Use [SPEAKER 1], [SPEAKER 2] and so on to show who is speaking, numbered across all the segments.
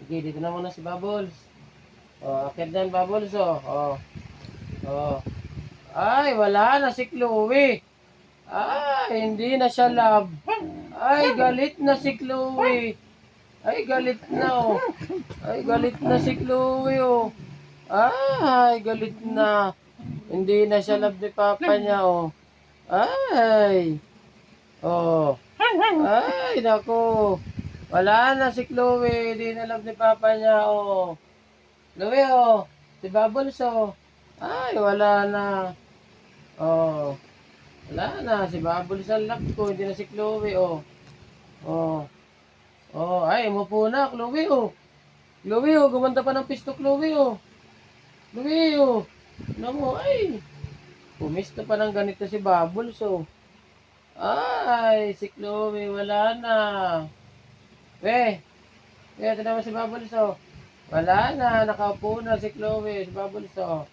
[SPEAKER 1] Sige, dito na muna si Bubbles. Oh, akit na yung Bubbles, oh. Oh, oh. Ay, wala na si Chloe. Ay, hindi na siya love. Ay, galit na si Chloe. Ay, galit na, oh. Ay, galit na si Chloe, oh. Ay, galit na. Hindi na siya love ni Papa niya, oh. Ay. Oh. Ay, naku. Wala na si Chloe. Hindi na love ni Papa niya, oh. Chloe, oh. Si Bubbles, oh. Ay, wala na. Oh. Wala na. Si Bubbles ang love ko. Hindi na si Chloe, oh. Oh. Oh. Ay, umupo na, Chloe, oh. Chloe, oh. Gumanda pa ng pisto, Chloe, oh. Chloe, oh. Ano mo, ay. Pumisto pa ng ganito si Bubbles, oh. Ay, si Chloe, wala na. We, ito naman si Bubbles, oh. Wala na, nakaupo na si Chloe, si Bubbles, oh.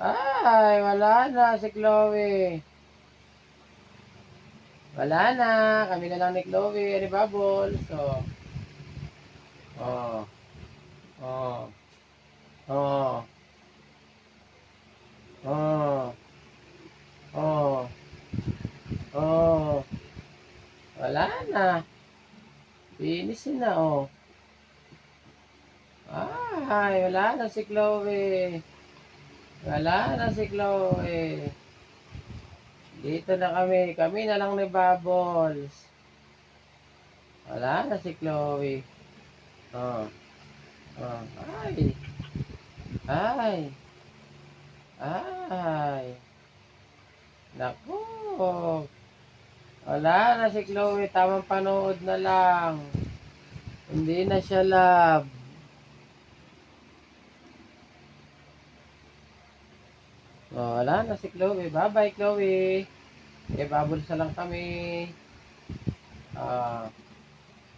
[SPEAKER 1] Ay, wala na si Chloe. Wala na, kami na lang ni Chloe, ni Bubbles, oh. Oh, oh, oh, oh, oh, oh. Wala na. Finish na, oh. Ay, wala na si Chloe. Wala na si Chloe. Dito na kami. Kami na lang ni Bubbles. Wala na si Chloe. Oh. Oh. Ay. Ay. Ay. Naku. Wala na si Chloe. Tamang panood na lang. Hindi na siya love. Oh, wala na si Chloe. Bye-bye, Chloe. Okay, Bubbles na lang kami. Ah.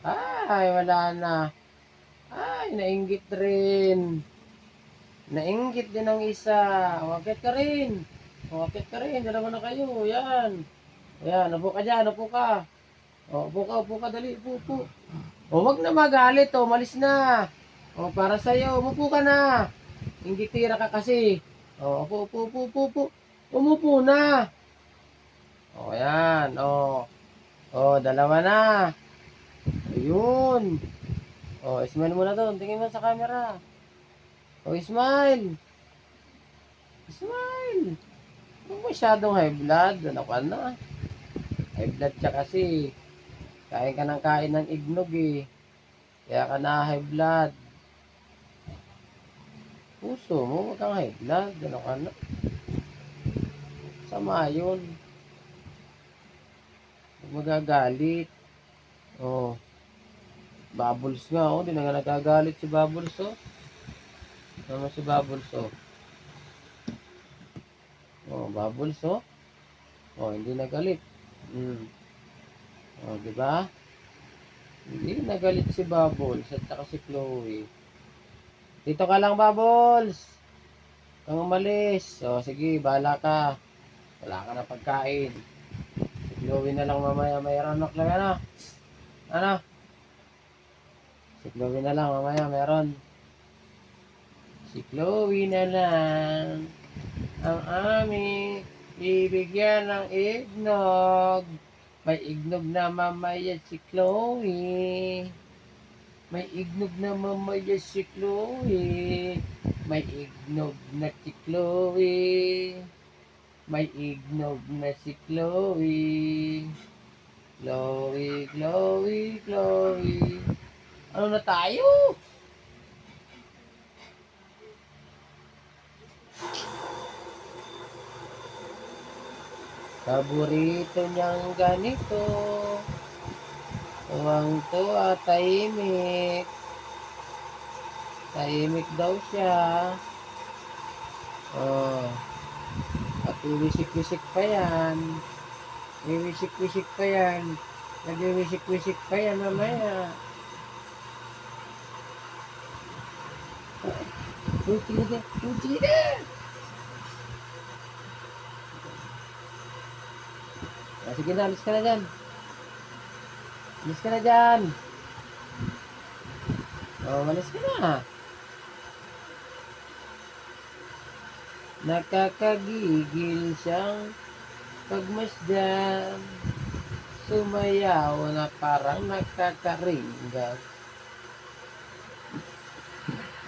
[SPEAKER 1] Ay, wala na. Ay, nainggit rin. Nainggit din ang isa. Umakit ka rin. Umakit ka rin. Dalawa na kayo. Yan. Yan. Upo ka dyan. Upo ka. O, upo ka. Dali. Upo. O, wag na magalit. O, malis na. O, para sa'yo. Umupo ka na. Inggitira ka kasi. O, upo. Umupo na. O, yan. O, dalawa na. Ayun. O, smile mo na doon. Tingin mo sa camera. O, smile. Smile. Huwag masyadong high blood. Ano ka na? High blood siya kasi. Kain ka ng kain ng ignog eh. Kaya ka na high blood. Puso mo, huwag kang high blood. Ano ka na? Sama yun. Huwag magagalit. Oh. Bubbles nga oh. Di na nga nagagalit si Bubbles oh. Ano si Bubbles oh. Oh, Bubbles oh. Oh, hindi nagalit. Oh, di ba? Hindi nagalit si Bubbles at saka si Chloe. Dito ka lang, Bubbles. Kang umalis. O, sige, bahala ka. Wala ka na pagkain. Si Chloe na lang mamaya. Mayroon na, Chloe, ano? Ano? Si Chloe na lang mamaya. Meron. Si Chloe na lang ang aming bibigyan ng ignog. May ignog na mamaya si Chloe. May ignog na mamaya si Chloe. May ignog na si Chloe. May ignog na si Chloe. Chloe. Ano na tayo? Paborito niyang ganito. Tuwang-tuwa, tahimik. Tahimik daw siya. Oh. At wiwisik-wisik pa yan. Wiwisik-wisik pa yan. Nagwiwisik-wisik pa yan mamaya. Puti na. Sige na, alis ka na dyan. Alis ka na dyan. Oh, malis ka na. Nakakagigil siyang pagmasdan. Sumayaw na parang nakakaringgan.